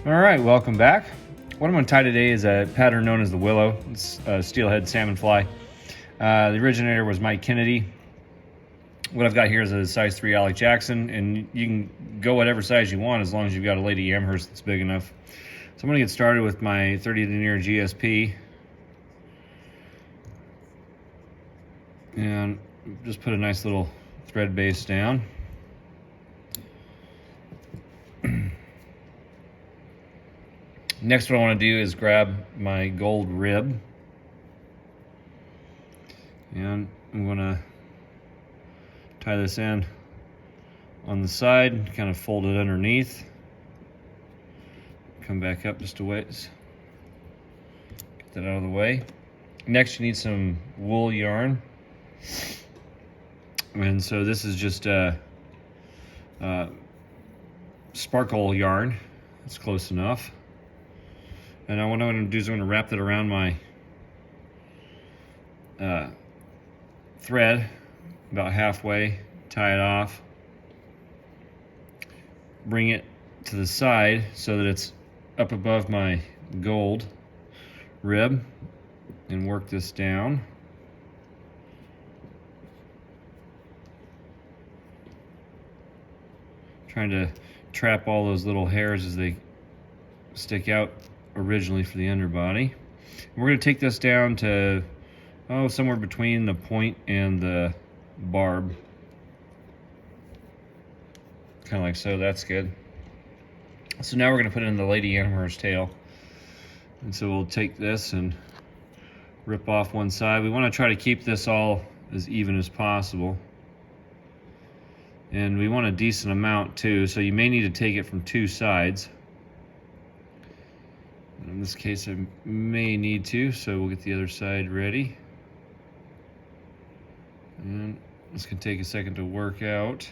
All right, welcome back. What I'm going to tie today is a pattern known as the Willow. It's a Steelhead salmon fly. The originator was Mike Kennedy. What I've got here is a size 3 Alec Jackson, and you can go whatever size you want as long as you've got a Lady Amherst that's big enough. So I'm going to get started with my 30 denier GSP. And just put a nice little thread base down. Next, what I want to do is grab my gold rib, and I'm going to tie this in on the side, kind of fold it underneath, come back up just a ways, get that out of the way. Next, you need some wool yarn, and so this is just a sparkle yarn. It's close enough. And what I'm going to do is I'm going to wrap that around my thread about halfway, tie it off, bring it to the side so that it's up above my gold rib, and work this down. Trying to trap all those little hairs as they stick out originally for the underbody. We're going to take this down to somewhere between the point and the barb, kind of like so. That's good. So now we're going to put it in the Lady Amherst tail, and so we'll take this and rip off one side. We want to try to keep this all as even as possible, and we want a decent amount too, so you may need to take it from two sides. In this case, I may need to, so we'll get the other side ready. And this can take a second to work out.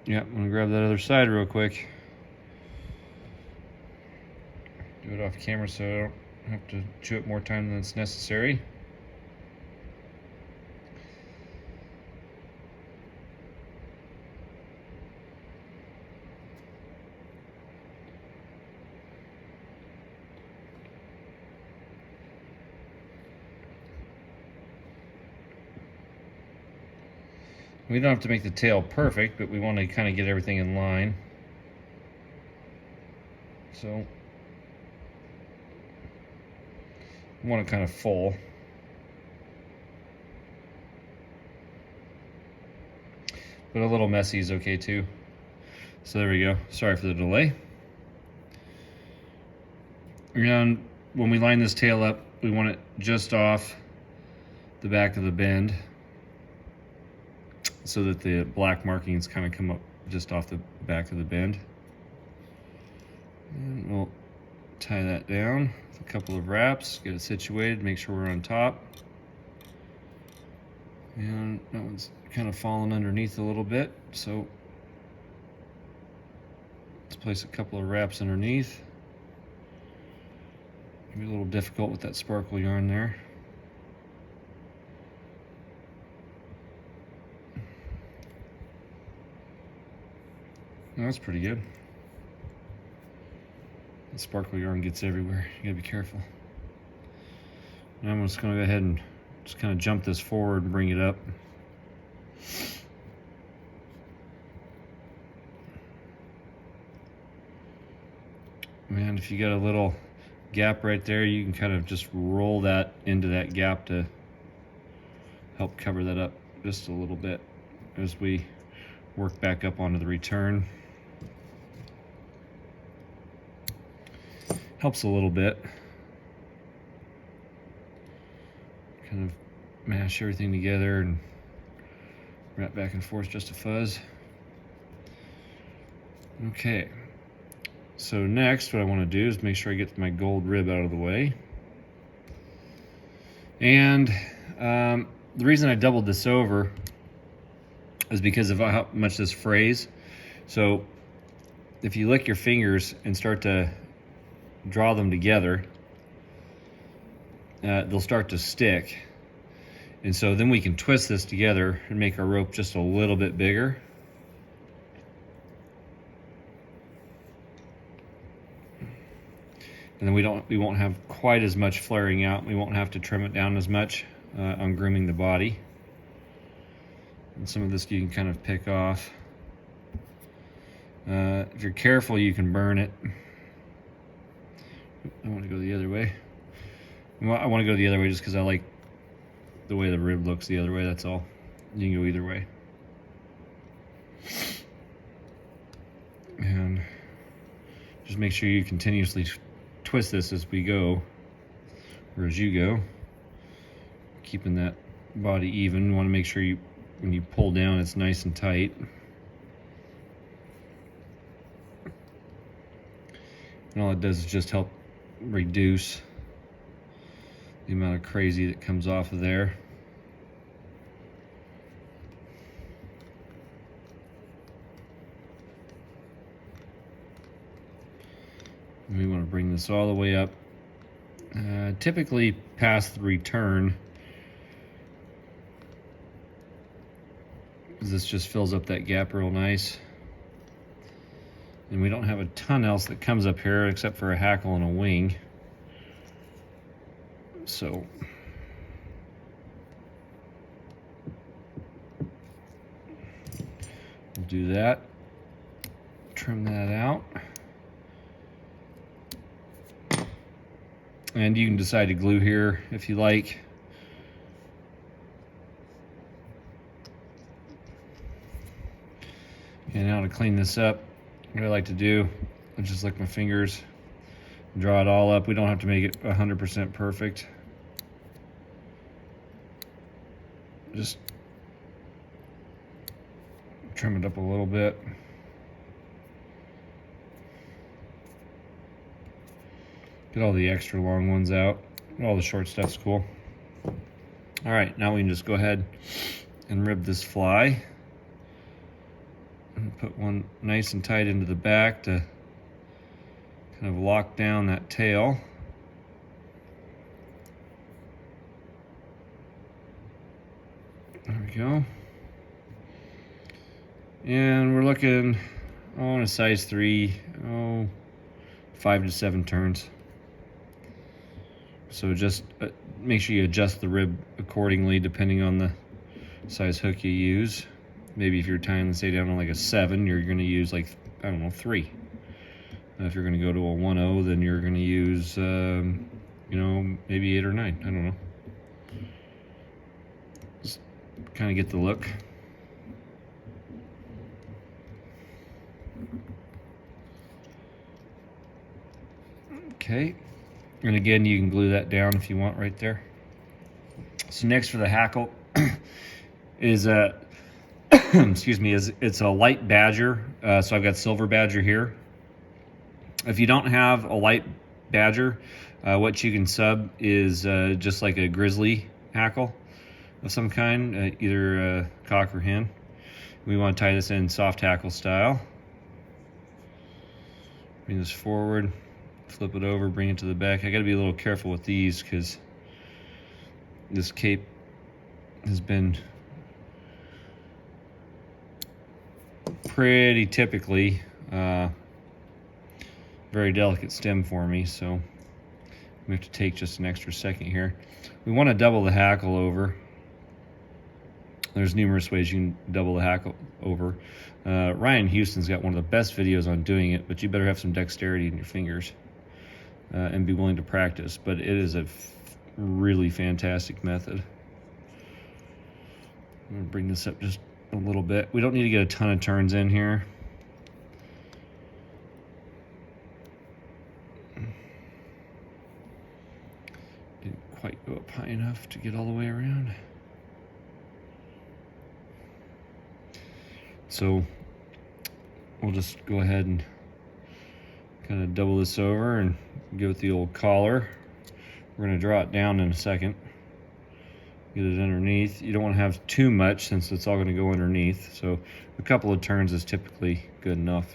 Yeah, I'm gonna grab that other side real quick. Do it off camera so I don't have to chew it more time than it's necessary. We don't have to make the tail perfect, but we want to kind of get everything in line. So I want it kind of full. But a little messy is okay too. So there we go. Sorry for the delay. And when we line this tail up, we want it just off the back of the bend, so that the black markings kind of come up just off the back of the bend. And we'll tie that down with a couple of wraps, get it situated, make sure we're on top. And that one's kind of falling underneath a little bit, so let's place a couple of wraps underneath. It'll be a little difficult with that sparkle yarn there. No, that's pretty good. The sparkle yarn gets everywhere. You gotta be careful. Now I'm just gonna go ahead and just kind of jump this forward and bring it up. And if you got a little gap right there, you can kind of just roll that into that gap to help cover that up just a little bit as we work back up onto the return. Helps a little bit. Kind of mash everything together and wrap back and forth just a fuzz. Okay, so next what I want to do is make sure I get my gold rib out of the way. And the reason I doubled this over is because of how much this frays. So if you lick your fingers and start to draw them together, they'll start to stick. And so then we can twist this together and make our rope just a little bit bigger. And then we won't have quite as much flaring out. We won't have to trim it down as much on grooming the body. And some of this you can kind of pick off. If you're careful, you can burn it. I want to go the other way. I want to go the other way just because I like the way the rib looks the other way, that's all. You can go either way. And just make sure you continuously twist this as we go, or as you go, keeping that body even. You want to make sure when you pull down, it's nice and tight. And all it does is just help reduce the amount of crazy that comes off of there. And we want to bring this all the way up, typically past the return, because this just fills up that gap real nice. And we don't have a ton else that comes up here except for a hackle and a wing. So we'll do that, trim that out. And you can decide to glue here if you like. And now to clean this up, what I like to do, I just lick my fingers, draw it all up. We don't have to make it 100% perfect. Just trim it up a little bit. Get all the extra long ones out. All the short stuff's cool. All right, now we can just go ahead and rib this fly. And put one nice and tight into the back to kind of lock down that tail. There we go. And we're looking on a size 3, 5 to 7 turns. So just make sure you adjust the rib accordingly depending on the size hook you use. Maybe if you're tying the say down on like a 7, you're going to use like, I don't know, 3. If you're going to go to a 1/0, then you're going to use, maybe 8 or 9. I don't know. Just kind of get the look. Okay. And again, you can glue that down if you want right there. So next for the hackle is it's a light badger. So I've got silver badger here. If you don't have a light badger, what you can sub is just like a grizzly hackle of some kind, either cock or hen. We want to tie this in soft hackle style. Bring this forward, flip it over, bring it to the back. I got to be a little careful with these because this cape has been pretty typically very delicate stem for me, so we have to take just an extra second here. We want to double the hackle over. There's numerous ways you can double the hackle over. Ryan Houston's got one of the best videos on doing it, but you better have some dexterity in your fingers and be willing to practice. But it is a really fantastic method. I'm going to bring this up just a little bit. We don't need to get a ton of turns in here. Didn't quite go up high enough to get all the way around. So we'll just go ahead and kind of double this over and go with the old collar. We're going to draw it down in a second. Get it underneath. You don't want to have too much since it's all going to go underneath. So a couple of turns is typically good enough.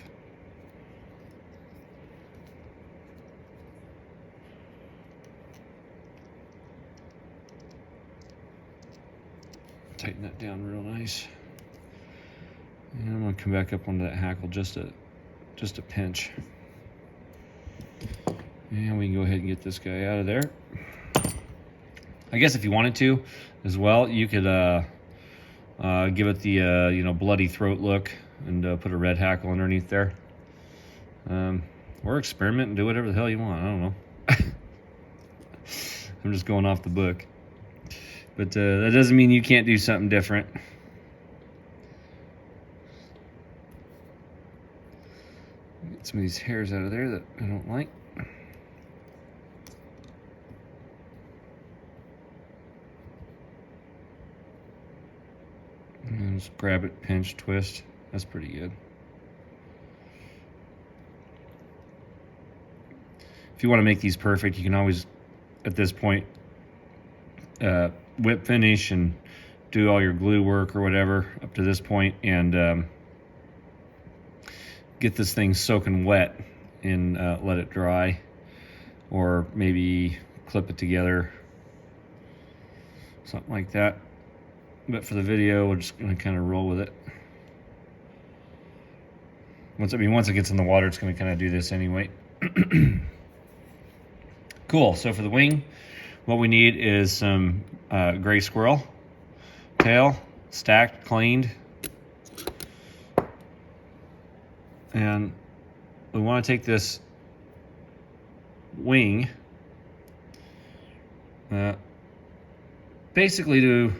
Tighten that down real nice. And I'm gonna come back up onto that hackle just a pinch. And we can go ahead and get this guy out of there. I guess if you wanted to as well, you could give it the you know, bloody throat look and put a red hackle underneath there. Or experiment and do whatever the hell you want. I don't know. I'm just going off the book. But that doesn't mean you can't do something different. Get some of these hairs out of there that I don't like. And just grab it, pinch, twist. That's pretty good. If you want to make these perfect, you can always, at this point, whip finish and do all your glue work or whatever up to this point, and get this thing soaking wet and let it dry, or maybe clip it together, something like that. But for the video, we're just going to kind of roll with it. Once it gets in the water, it's going to kind of do this anyway. Cool. So for the wing, what we need is some gray squirrel tail, stacked, cleaned, and we want to take this wing basically to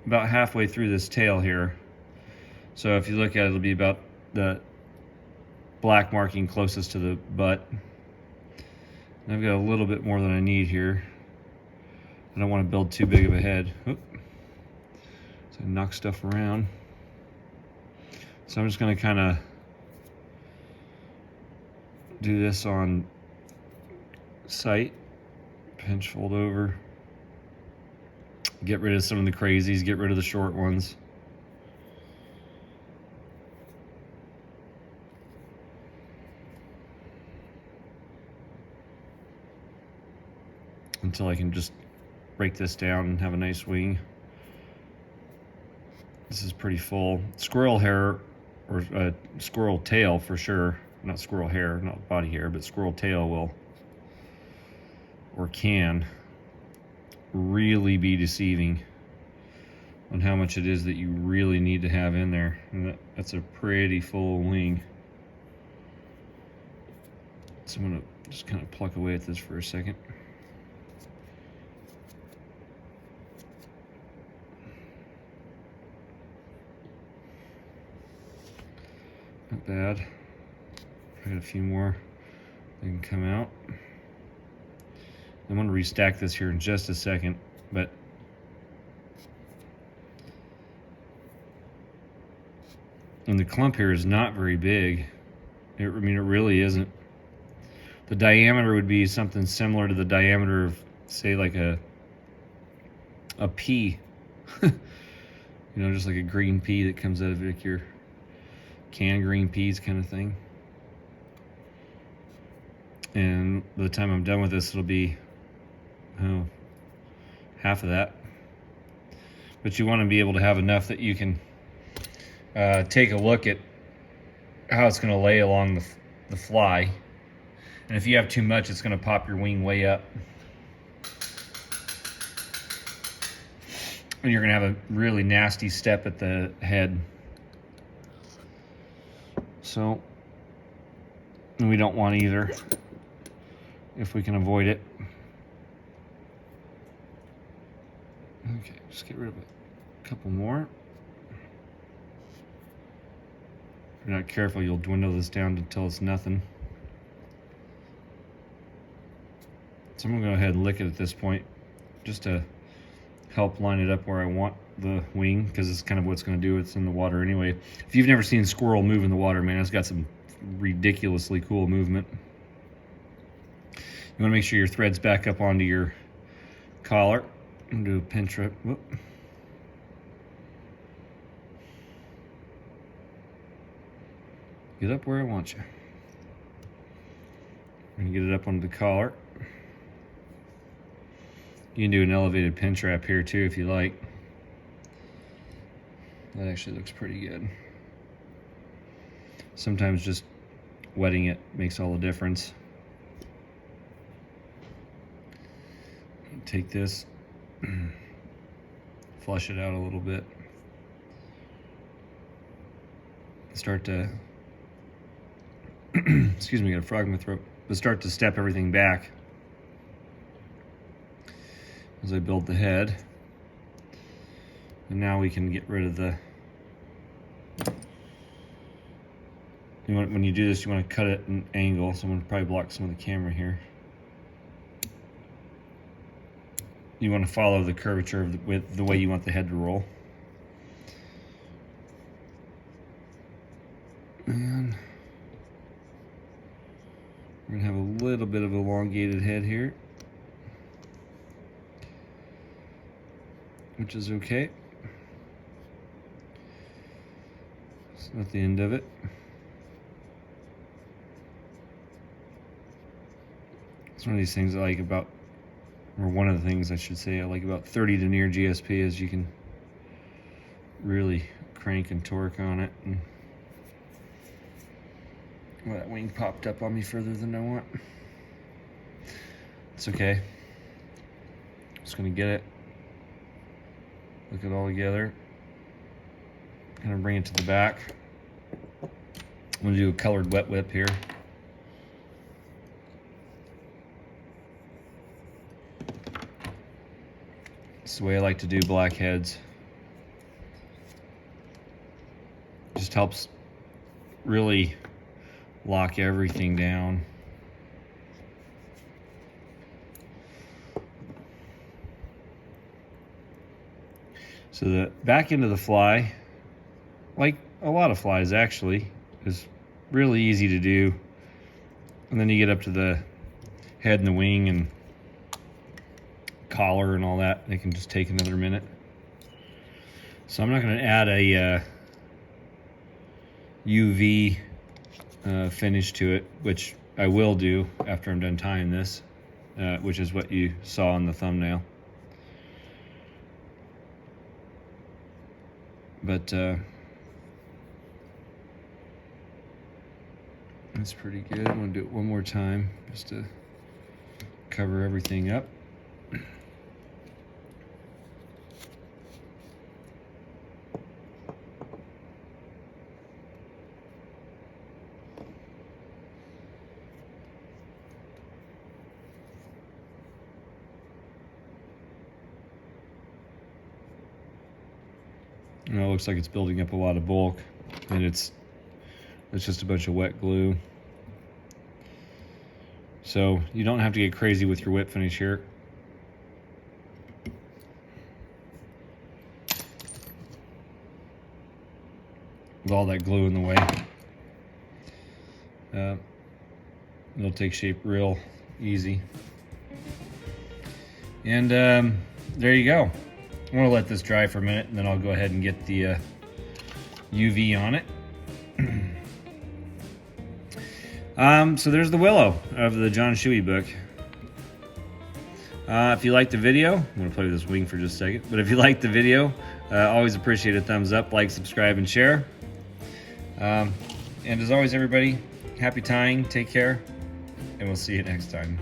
about halfway through this tail here. So if you look at it, it'll be about the black marking closest to the butt. And I've got a little bit more than I need here. I don't want to build too big of a head. Oop. So I knock stuff around. So I'm just going to kind of do this on sight. Pinch, fold over. Get rid of some of the crazies, get rid of the short ones. Until I can just break this down and have a nice wing. This is pretty full. Squirrel hair, or squirrel tail for sure. Not squirrel hair, not body hair, but squirrel tail will, or can, really be deceiving on how much it is that you really need to have in there. And that's a pretty full wing. So I'm gonna just kind of pluck away at this for a second. Not bad. I got a few more that can come out. I'm going to restack this here in just a second, but and the clump here is not very big. I mean, it really isn't. The diameter would be something similar to the diameter of, say, like a pea. You know, just like a green pea that comes out of like your canned green peas kind of thing. And by the time I'm done with this, it'll be half of that. But you want to be able to have enough that you can take a look at how it's going to lay along the fly. And if you have too much, it's going to pop your wing way up. And you're going to have a really nasty step at the head. So, we don't want either, if we can avoid it. Okay, just get rid of a couple more. If you're not careful, you'll dwindle this down until it's nothing. So I'm going to go ahead and lick it at this point, just to help line it up where I want the wing, because it's kind of what's going to do it's in the water anyway. If you've never seen squirrel move in the water, man, it's got some ridiculously cool movement. You want to make sure your thread's back up onto your collar. And do a pinch rip. Whoop. Get up where I want you. I'm going to get it up onto the collar. You can do an elevated pinch wrap here too if you like. That actually looks pretty good. Sometimes just wetting it makes all the difference. Take this, flush it out a little bit. Start to, excuse me, got a frog in my throat. But start to step everything back as I build the head. And now we can get rid of the, when you do this, you want to cut it at an angle, so I'm going to probably block some of the camera here. You want to follow the curvature of with the way you want the head to roll. And we're going to have a little bit of elongated head here, which is okay. It's not the end of it. It's one of these things I like about, or one of the things I should say I like about 30 denier GSP is you can really crank and torque on it. And well, that wing popped up on me further than I want. It's okay. Just gonna get it, look it all together, kind of bring it to the back. I'm gonna do a colored wet whip here. It's the way I like to do blackheads. Just helps really lock everything down. So the back end of the fly, like a lot of flies actually, is really easy to do. And then you get up to the head and the wing and collar and all that, they can just take another minute. So I'm not going to add a UV finish to it, which I will do after I'm done tying this, which is what you saw in the thumbnail. But that's pretty good. I'm going to do it one more time just to cover everything up. You know, it looks like it's building up a lot of bulk, and it's just a bunch of wet glue. So you don't have to get crazy with your whip finish here. With all that glue in the way, it'll take shape real easy. And there you go. I'm gonna let this dry for a minute, and then I'll go ahead and get the UV on it. So there's the Willow of the John Shuey book. If you liked the video, I'm gonna play with this wing for just a second, but if you liked the video, always appreciate a thumbs up, like, subscribe, and share. And as always, everybody, happy tying, take care, and we'll see you next time.